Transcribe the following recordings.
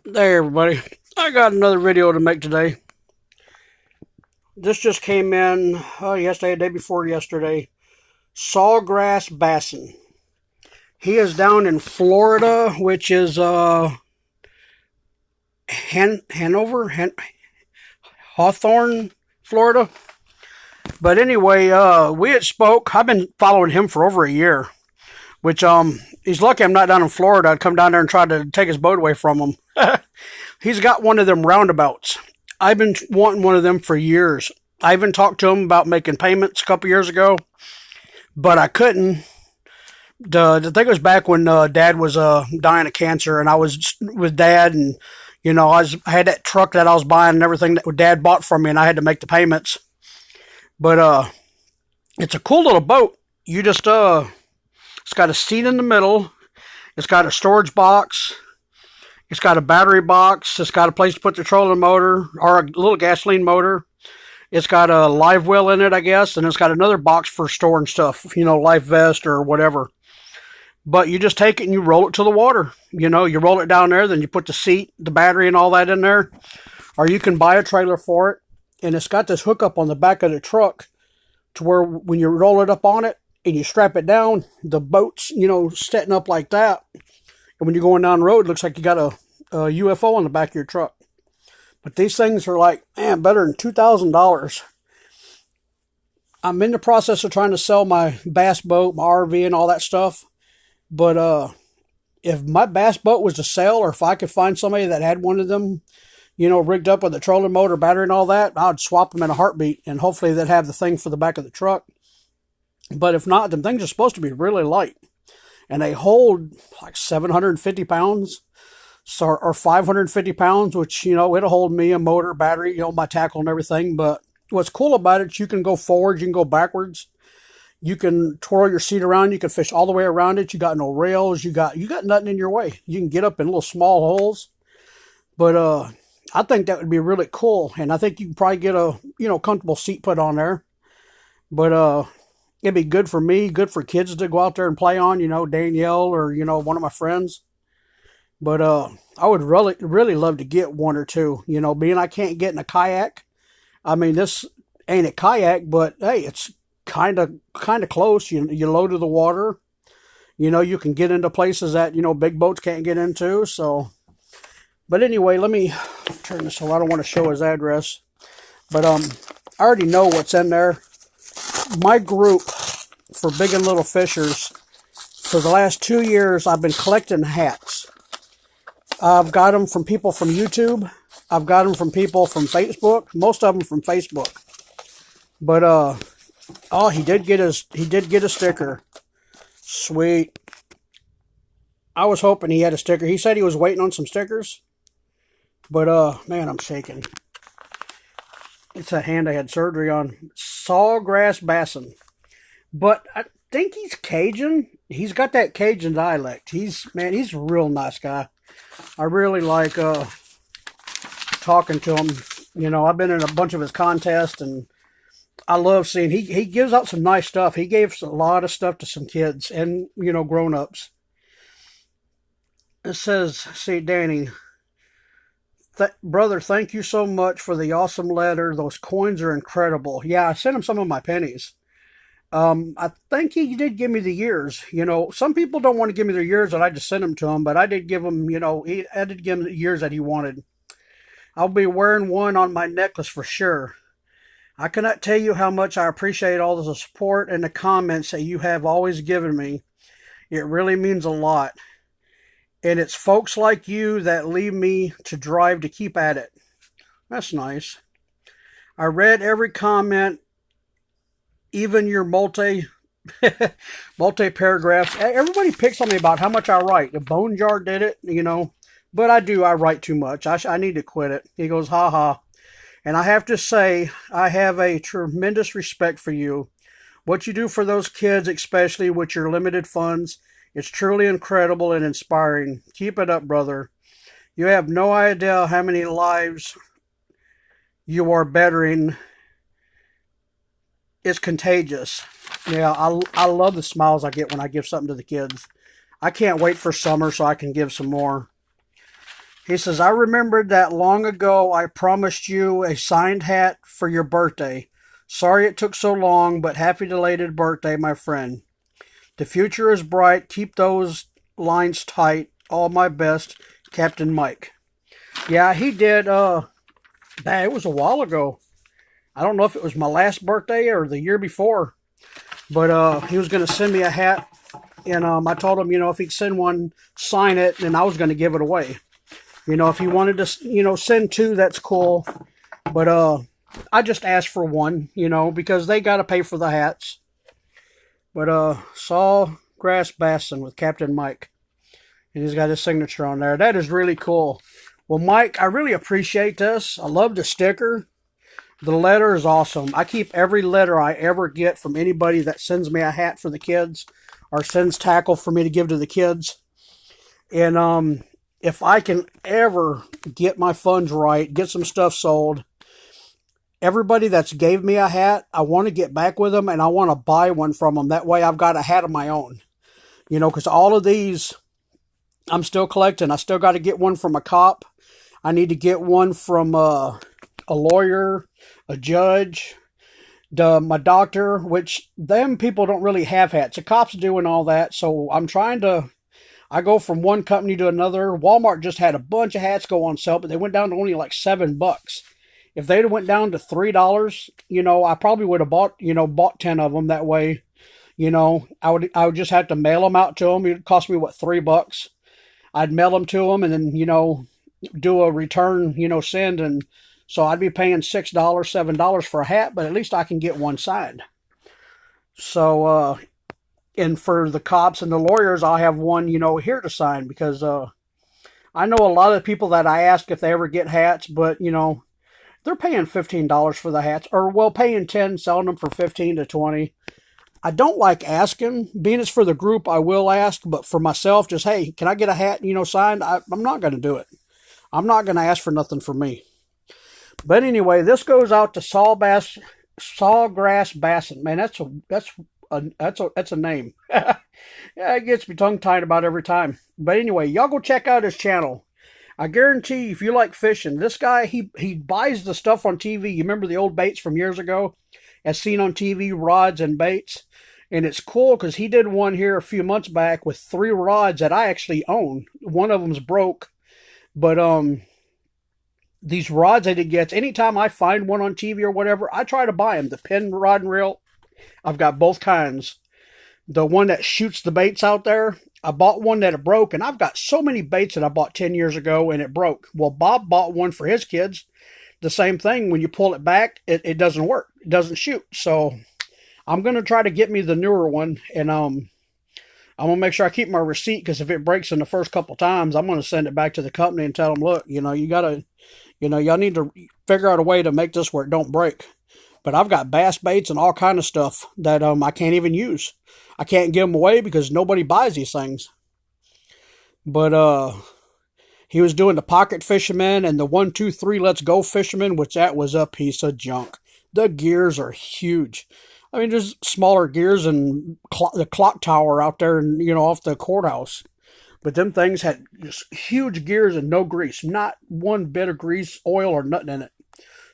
Hey everybody, I got another video to make today. This just came in yesterday, day before yesterday. Sawgrassbassin. He is down in Florida, which is Hanover, Hawthorne, Florida. But anyway, we had spoke. I've been following him for over a year, which he's lucky I'm not down in Florida. I'd come down there and try to take his boat away from him. He's got one of them roundabouts. I've been wanting one of them for years. I even talked to him about making payments a couple years ago, but I couldn't. The thing was back when Dad was dying of cancer, and I was with Dad, and I had that truck that I was buying and everything that Dad bought from me, and I had to make the payments. But it's a cool little boat. You just it's got a seat in the middle. It's got a storage box. It's got a battery box. It's got a place to put the trolling motor or a little gasoline motor. It's got a live well in it, I guess, and it's got another box for storing stuff, life vest or whatever. But you just take it and you roll it to the water. You roll it down there, then you put the seat, the battery, and all that in there. Or you can buy a trailer for it, and it's got this hookup on the back of the truck to where when you roll it up on it and you strap it down, the boat's, setting up like that. And when you're going down the road, it looks like you got a UFO on the back of your truck. But these things are like, better than $2,000. I'm in the process of trying to sell my bass boat, my RV, and all that stuff. But if my bass boat was to sell, or if I could find somebody that had one of them, rigged up with a trolling motor, battery, and all that, I'd swap them in a heartbeat. And hopefully they'd have the thing for the back of the truck. But if not, them things are supposed to be really light. And they hold like 750 pounds or 550 pounds, which, it'll hold me, a motor, battery, my tackle and everything. But what's cool about it, you can go forward, you can go backwards. You can twirl your seat around. You can fish all the way around it. You got no rails. You got nothing in your way. You can get up in little small holes. But I think that would be really cool. And I think you can probably get a, comfortable seat put on there. But it'd be good for me, good for kids to go out there and play on, Danielle or, one of my friends. But I would really, really love to get one or two, being I can't get in a kayak. I mean, this ain't a kayak, but hey, it's kind of close. You low to the water. You can get into places that, big boats can't get into. So, but anyway, let me turn this on. I don't want to show his address. But I already know what's in there. My group for Big and Little Fishers, for the last 2 years, I've been collecting hats. I've got them from people from YouTube. I've got them from people from Facebook. Most of them from Facebook. But he did get a sticker. Sweet. I was hoping he had a sticker. He said he was waiting on some stickers. But man, I'm shaking. It's a hand I had surgery on. Sawgrassbassin. But I think he's Cajun. He's got that Cajun dialect. He's a real nice guy. I really like talking to him. I've been in a bunch of his contests, and I love seeing he gives out some nice stuff. He gave a lot of stuff to some kids and, grown-ups. It says, see, Danny, brother, thank you so much for the awesome letter. Those coins are incredible. Yeah, I sent him some of my pennies. I think he did give me the years. Some people don't want to give me their years, and I just sent them to him. But I did give him, I did give him the years that he wanted. I'll be wearing one on my necklace for sure. I cannot tell you how much I appreciate all the support and the comments that you have always given me. It really means a lot. And it's folks like you that leave me to drive to keep at it. That's nice. I read every comment, even your multi-paragraphs. Everybody picks on me about how much I write. The Bone Jar did it, But I write too much. I need to quit it. He goes, ha ha. And I have to say, I have a tremendous respect for you. What you do for those kids, especially with your limited funds, it's truly incredible and inspiring. Keep it up, brother. You have no idea how many lives you are bettering. It's contagious. Yeah, I love the smiles I get when I give something to the kids. I can't wait for summer so I can give some more. He says, I remembered that long ago I promised you a signed hat for your birthday. Sorry it took so long, but happy belated birthday, my friend. The future is bright. Keep those lines tight. All my best, Captain Mike. Yeah, he did. It was a while ago. I don't know if it was my last birthday or the year before, but he was going to send me a hat, and I told him, if he'd send one, sign it, and I was going to give it away. If he wanted to, send two, that's cool. But I just asked for one, because they got to pay for the hats. But Sawgrassbassin with Captain Mike. And he's got his signature on there. That is really cool. Well, Mike, I really appreciate this. I love the sticker. The letter is awesome. I keep every letter I ever get from anybody that sends me a hat for the kids or sends tackle for me to give to the kids. And if I can ever get my funds right, get some stuff sold, everybody that's gave me a hat, I want to get back with them and I want to buy one from them. That way I've got a hat of my own. Because all of these I'm still collecting. I still got to get one from a cop. I need to get one from a lawyer, a judge, my doctor, which them people don't really have hats. The cops do and all that. So I'm trying to, I go from one company to another. Walmart just had a bunch of hats go on sale, but they went down to only like $7. If they'd went down to $3, I probably would have bought 10 of them that way. I would just have to mail them out to them. It would cost me, $3? I'd mail them to them and then, do a return, send. And so I'd be paying $6, $7 for a hat, but at least I can get one signed. So, and for the cops and the lawyers, I'll have one, here to sign because I know a lot of people that I ask if they ever get hats, but, they're paying $15 for the hats, or paying $10, selling them for $15 to $20. I don't like asking. Being it's for the group, I will ask, but for myself, just, hey, can I get a hat, signed? I'm not going to do it. I'm not going to ask for nothing for me. But anyway, this goes out to Sawgrassbassin. Man, that's a name. Yeah, it gets me tongue-tied about every time. But anyway, y'all go check out his channel. I guarantee if you like fishing, this guy, he buys the stuff on TV. You remember the old baits from years ago? As seen on TV, rods and baits. And it's cool because he did one here a few months back with 3 rods that I actually own. One of them's broke. But these rods that he gets, anytime I find one on TV or whatever, I try to buy them. The pin rod and reel, I've got both kinds. The one that shoots the baits out there, I bought one that it broke. And I've got so many baits that I bought 10 years ago and it broke. Well, Bob bought one for his kids. The same thing, when you pull it back, it doesn't work. It doesn't shoot. So I'm going to try to get me the newer one, and I'm going to make sure I keep my receipt, because if it breaks in the first couple times, I'm going to send it back to the company and tell them, look, you got to, y'all need to figure out a way to make this where it don't break. But I've got bass baits and all kind of stuff that I can't even use. I can't give them away because nobody buys these things. But he was doing the pocket fisherman and the 1, 2, 3 let's go fisherman, which that was a piece of junk. The gears are huge. I mean, there's smaller gears than the clock tower out there, and off the courthouse. But them things had just huge gears and no grease, not one bit of grease, oil, or nothing in it.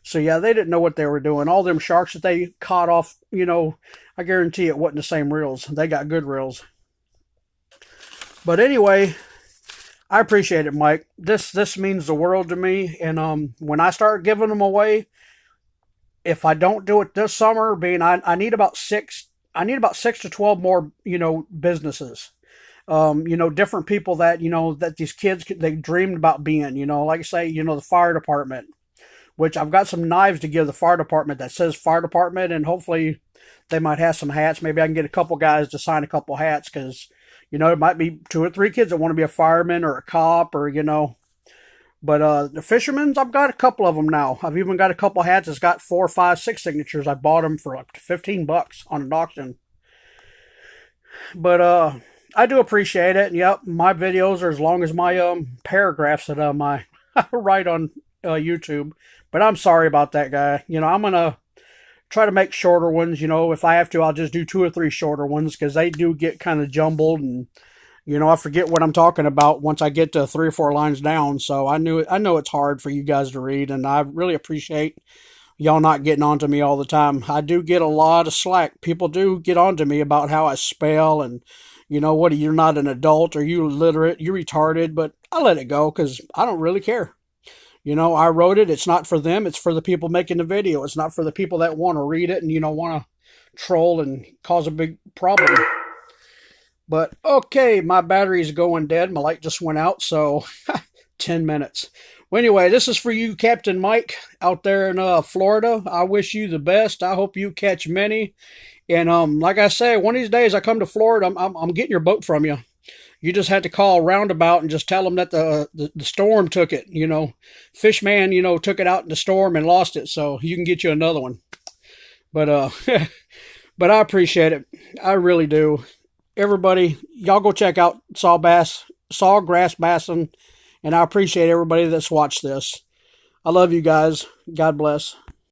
So yeah, they didn't know what they were doing. All them sharks that they caught off, I guarantee it wasn't the same reels. They got good reels. But anyway, I appreciate it, Mike. This means the world to me. And when I start giving them away, if I don't do it this summer, I need about 6 to 12 more, businesses. Different people that, that these kids, they dreamed about being, like I say, the fire department, which I've got some knives to give the fire department that says fire department, and hopefully they might have some hats. Maybe I can get a couple guys to sign a couple hats, because it might be 2 or 3 kids that want to be a fireman or a cop, or, But the fishermen's, I've got a couple of them now. I've even got a couple hats that's got 4, 5, 6 signatures. I bought them for like $15 on an auction. But I do appreciate it. And yep, my videos are as long as my paragraphs that I write on YouTube. But I'm sorry about that, guy. I'm going to try to make shorter ones. If I have to, I'll just do 2 or 3 shorter ones, because they do get kind of jumbled, and You know, I forget what I'm talking about once I get to 3 or 4 lines down. So I know it's hard for you guys to read, and I really appreciate y'all not getting on to me all the time. I do get a lot of slack. People do get on to me about how I spell and, you know, what, you're not an adult, or you illiterate, you retarded, but I let it go because I don't really care. You know, I wrote it. It's not for them. It's for the people making the video. It's not for the people that want to read it and, you know, want to troll and cause a big problem. But okay, my battery's going dead. My light just went out, so 10 minutes. Well, anyway, this is for you, Captain Mike, out there in Florida. I wish you the best. I hope you catch many. And like I say, one of these days I come to Florida, I'm getting your boat from you. You just had to call roundabout and just tell them that the storm took it. You know, Fishman, you know, took it out in the storm and lost it, so you can get you another one. But but I appreciate it. I really do. Everybody, y'all go check out Sawgrassbassin, and I appreciate everybody that's watched this. I love you guys. God bless.